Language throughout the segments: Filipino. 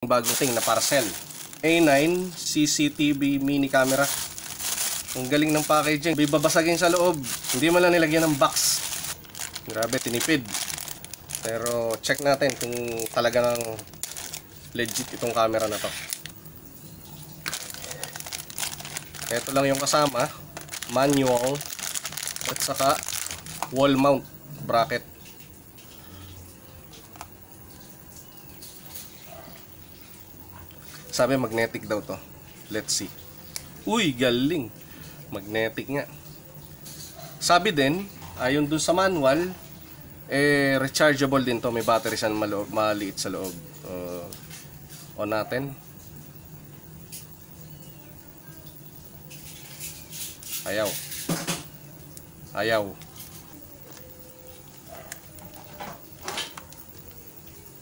Bagong thing na parcel. A9 CCTV mini camera. Ang galing ng packaging. May babasagin sa loob. Hindi man lang nilagyan ng box. Grabe, tinipid. Pero check natin kung talagang legit itong camera na to. Ito lang yung kasama. Manual. At saka wall mount bracket. Sabi magnetic daw to. Let's see. Uy, galing. Magnetic nga. Sabi din, ayon dun sa manual, rechargeable din to. May battery siya maliit sa loob. On natin. Ayaw. Ayaw.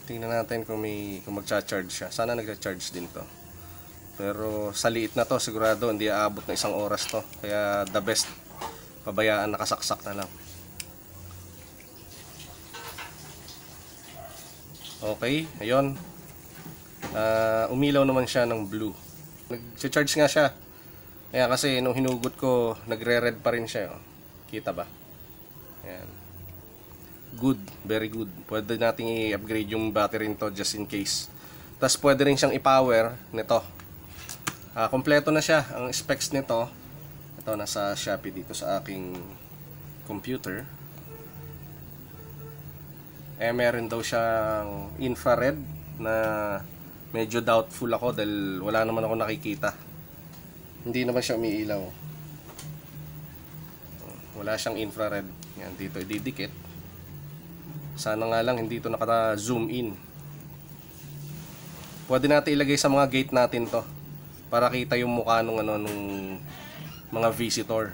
Tingnan natin kung magcha-charge siya. Sana nagcha-charge din to. Pero sa liit na to, sigurado hindi aabot na 1 oras to. Kaya the best, pabayaan, nakasaksak na lang. Okay, ayun. Umilaw naman siya ng blue. Nag-charge nga siya. Kaya kasi nung hinugot ko, nagre-red pa rin siya. Kita ba? Ayan. Good, very good. Pwede nating i-upgrade yung battery nito just in case. Tapos pwede rin siyang i-power nito. Kompleto na siya. Ang specs nito, ito nasa Shopee dito sa aking computer. Meron daw siyang infrared na medyo doubtful ako dahil wala naman ako nakikita. Hindi naman siya umiilaw. Wala siyang infrared. Yan, dito ididikit. Sana nga lang hindi ito naka-zoom in. Pwede natin ilagay sa mga gate natin to para kita yung mukha nung mga visitor.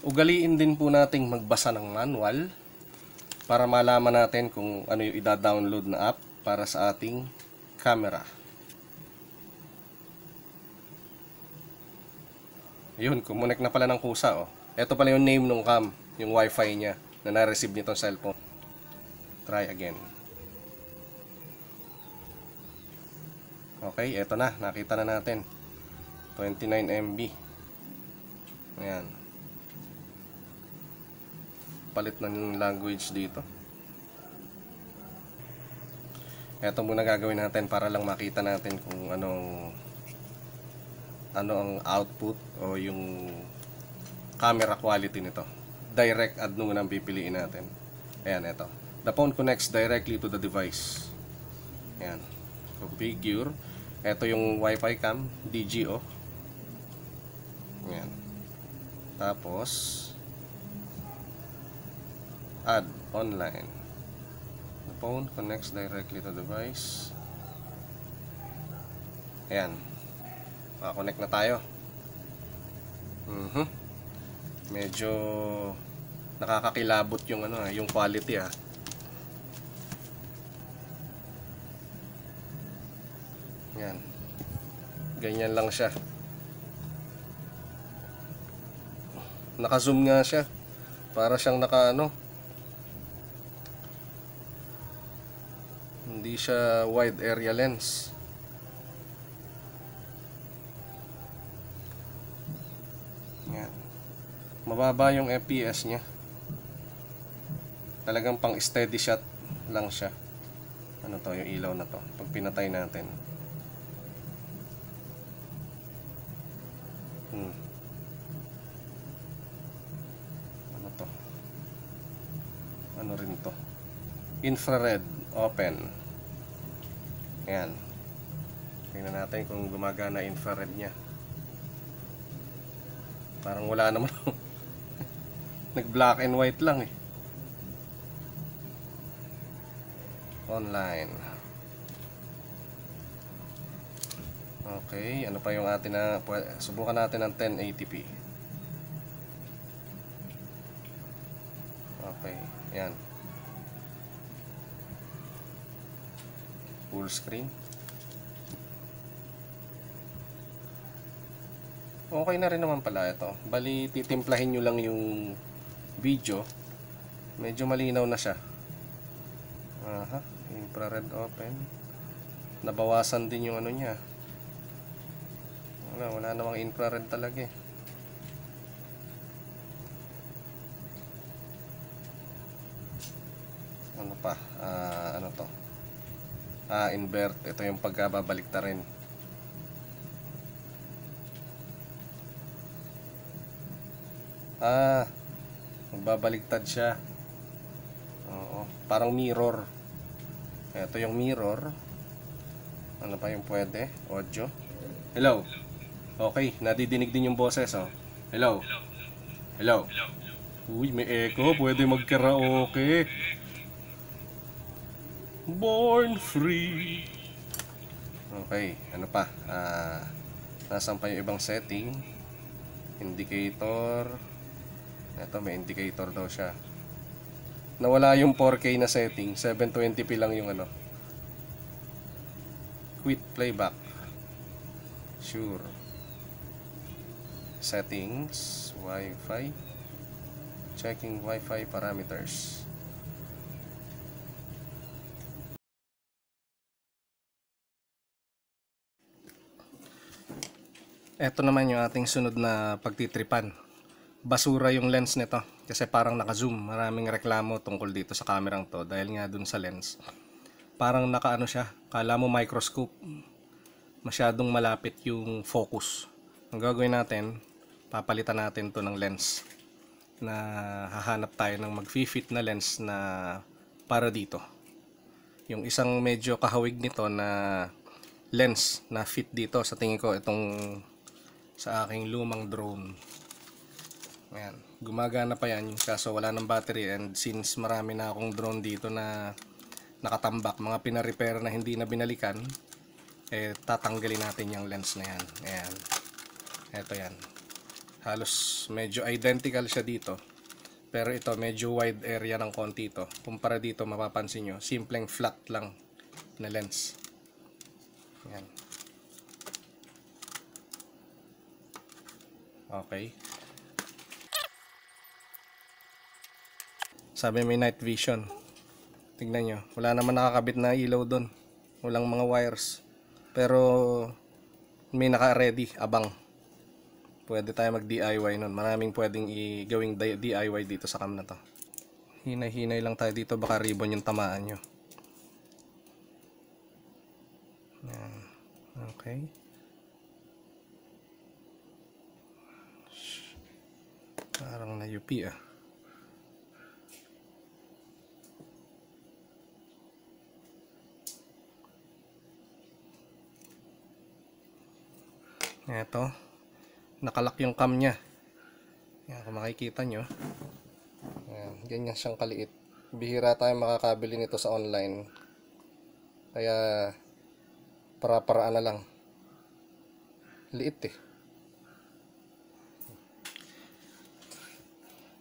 Ugaliin din po nating magbasa ng manual para malaman natin kung ano yung ida-download na app para sa ating camera. Yun, kumunik na pala ng kusa. Ito pala yung name ng cam, yung wifi niya na na-receive nitong cellphone. Try again. Okay, eto na. Nakita na natin. 29 MB. Ayan. Palit na yung language dito. Eto muna gagawin natin para lang makita natin kung ano ang output o yung camera quality nito. Direct add nung ang pipiliin natin. Ayan, ito. The phone connects directly to the device. Ayan. Configure. Ito yung Wi-Fi cam, DGO. Ayan. Tapos, add online. The phone connects directly to the device. Ayan. Maka-connect na tayo. Medyo nakakakilabot yung yung quality Yan. Ganyan lang siya. Naka-zoom nga siya. Para siyang hindi siya wide area lens. Yan. Mababa yung FPS niya. Talagang pang steady shot lang siya. Ano to, yung ilaw na to. Pag pinatay natin. Ano to? Ano rin to? Infrared open. Ayan. Tingnan natin kung gumagana infrared niya. Parang wala naman. Nag black and white lang Online. Okay, ano pa yung atin na subukan natin ng 1080p. Okay, yan. Full screen. Okay na rin naman pala ito. Bali, titimplahin nyo lang yung video. Medyo malinaw na siya. infrared open. Nabawasan din yung ano niya. Wala namang infrared talaga eh. Ano pa? Ano to? Invert. Ito yung pagkababaliktarin. Magbabaliktad siya. Oo, parang mirror. Ito yung mirror. Ano pa yung pwede? Audio. Hello. Okay, nadidinig din yung boses, oh. Hello. Hello. Uy, may echo. Pwede mag-karaoke. Born free. Okay, ano pa? Nasaan pa yung ibang setting? Indicator. Ito, may indicator daw siya. Nawala yung 4K na setting. 720p lang yung ano. Quit playback. Sure. Settings. Wi-Fi. Checking Wi-Fi parameters. Ito naman yung ating sunod na pagtitripan. Basura yung lens nito kasi parang naka-zoom. Maraming reklamo tungkol dito sa kamerang to dahil nga dun sa lens. Parang nakaano siya, kala mo microscope. Masyadong malapit yung focus. Ang gagawin natin, papalitan natin to ng lens na hahanap tayo ng mag-fit na lens na para dito. Yung isang medyo kahawig nito na lens na fit dito sa tingin ko itong sa aking lumang drone. Ayan, gumagana pa yan kaso wala ng battery, and since marami na akong drone dito na nakatambak, mga pina-repair na hindi na binalikan, tatanggalin natin yung lens na yan. Ayan, eto yan, halos medyo identical siya dito, pero ito medyo wide area ng konti ito kumpara dito. Mapapansin nyo, simpleng flat lang na lens. Ayan. Okay, sabi may night vision. Tignan nyo, wala naman nakakabit na ilaw doon, walang mga wires, pero may naka-ready, abang. Pwede tayo mag DIY nun. Maraming pwedeng gawing DIY dito sa cam na to. Hinay-hinay lang tayo dito, baka ribbon yung tamaan nyo. Okay, parang na-UP ah. Eto, nakalak yung cam nya. Yan, kung makikita nyo, yan, ganyan siyang kaliit. Bihira tayo makakabili nito sa online, kaya para-paraan na lang. Liit eh.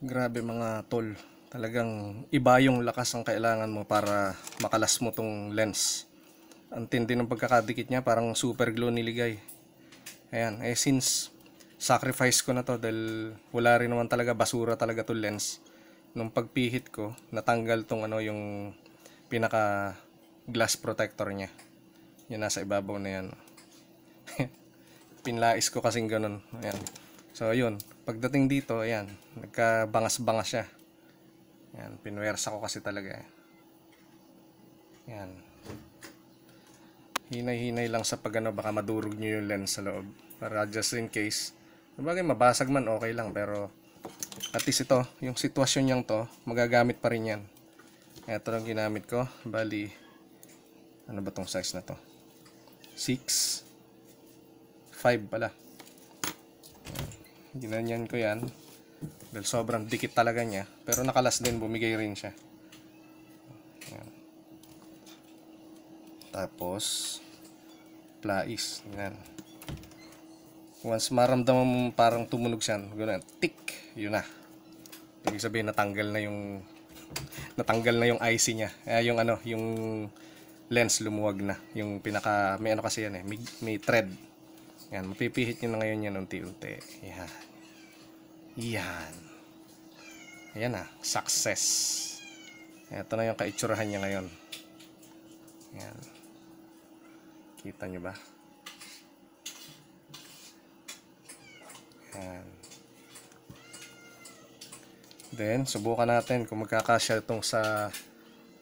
Grabe mga tol, talagang iba yung lakas ang kailangan mo para makalas mo tong lens. Ang tindi ng pagkakadikit niya, parang super glue niligay. Ayan, since sacrifice ko na to dahil wala rin naman talaga, basura talaga to lens. Nung pagpihit ko, natanggal tong ano, yung pinaka glass protector niya. Yan, nasa ibabaw na yan. Pinlais ko kasing ganun. Ayan. So yun, pagdating dito, ayan, nagkabangas-bangas siya. Ayan, pinwersa ko kasi talaga. Ayan. Hinay-hinay lang sa pagano, baka madurog nyo yung lens sa loob. Para just in case. Sabagay, mabasag man, okay lang. Pero at least ito, yung sitwasyon niyang to, magagamit pa rin yan. Ito lang ginamit ko. Bali, ano ba tong size na to? 6, 5 pala. Ginanyan ko yan dahil sobrang dikit talaga niya, pero nakalas din, bumigay rin siya. Ayan. Tapos plais, yan. Once maramdaman mo parang tumunog siya, gano'n, tick, yun na. Ibig sabihin natanggal na yung IC niya. Yung ano, yung lens lumuwag na. Yung pinaka, may ano kasi yan eh, may thread. Yan, mapipihit nyo na ngayon yan unti-unti. Yan. Yan. Ayan na, success. Ito na yung kaitsurahan niya ngayon. Yan. Kita nyo ba? Yan. Then, subukan natin kung magkakasya itong sa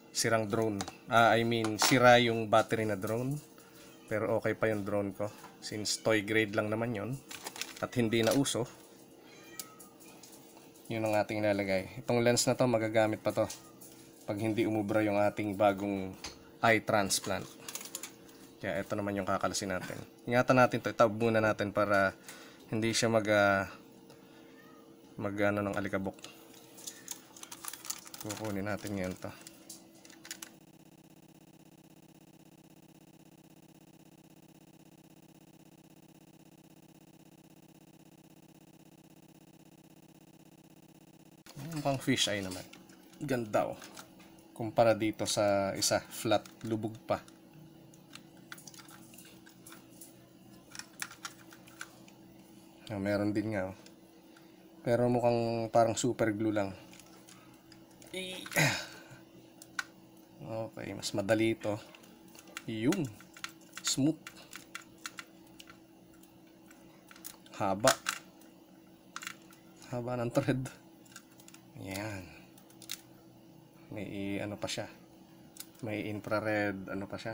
sirang drone. Sira yung battery na drone. Pero okay pa yung drone ko. Since toy grade lang naman yon at hindi na uso. Yun ang ating ilalagay. Itong lens na to, magagamit pa to pag hindi umubra yung ating bagong eye transplant. Kaya ito naman yung kakalasin natin. Ingatan natin to. Itab muna natin para hindi siya mag ng alikabok. Kukunin natin ngayon to. Mukhang fish eye naman. Ganda oh. Kumpara dito sa isa, flat, lubog pa. Meron din nga oh. Pero mukhang parang super glue lang. Okay, mas madali ito. Yung smooth. Haba ng thread. Yan. May ano pa siya. May infrared ano pa siya.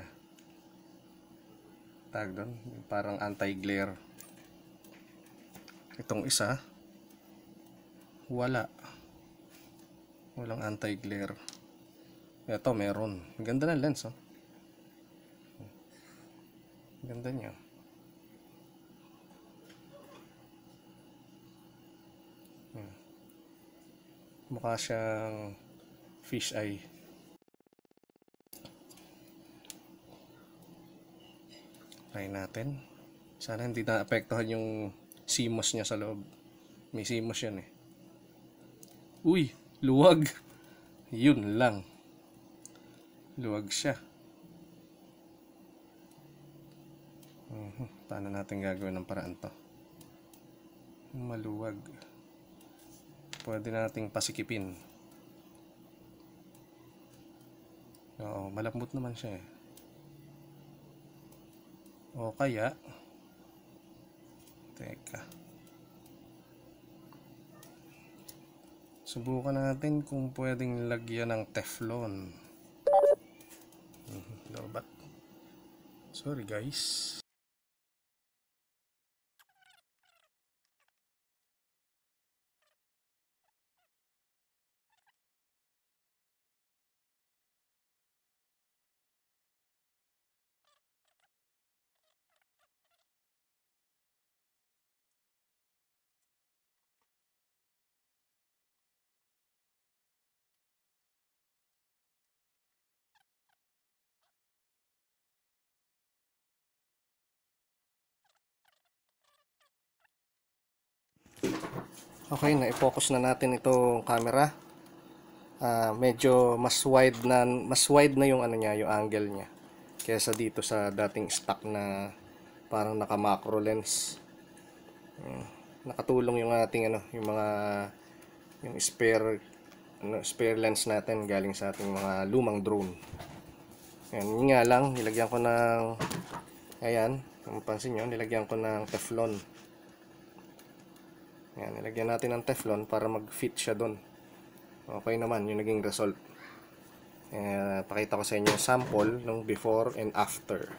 Tag doon, parang anti-glare. Itong isa walang anti-glare. Ito meron. Ganda ng lens oh. Ganda niya. Mukha siyang fish eye. Try natin. Sana hindi na-apektuhan yung CMOS niya sa loob. May CMOS yan eh. Uy! Luwag! Yun lang. Luwag siya. Paano natin gagawin ng paraan to? Maluwag. Pwede nating pasikipin. Oo, malambot naman siya eh. O kaya teka, subukan natin kung pwedeng lagyan ng Teflon. Lobat. Sorry guys. Okay, na-focus na natin itong camera. Medyo mas wide na yung ano niya, yung angle niya kaysa dito sa dating stock na parang naka macro lens. Nakatulong yung ating yung spare lens natin galing sa ating mga lumang drone. Yun nga lang, nilagyan ko ng ayan, kung mapansin nyo, nilagyan ko ng Teflon. Ayan, nilagyan natin ng Teflon para mag-fit siya doon. Okay naman yung naging result. Pakita ko sa inyo yung sample ng before and after.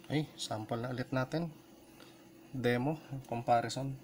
Ay, sample na ulit natin. Demo, comparison.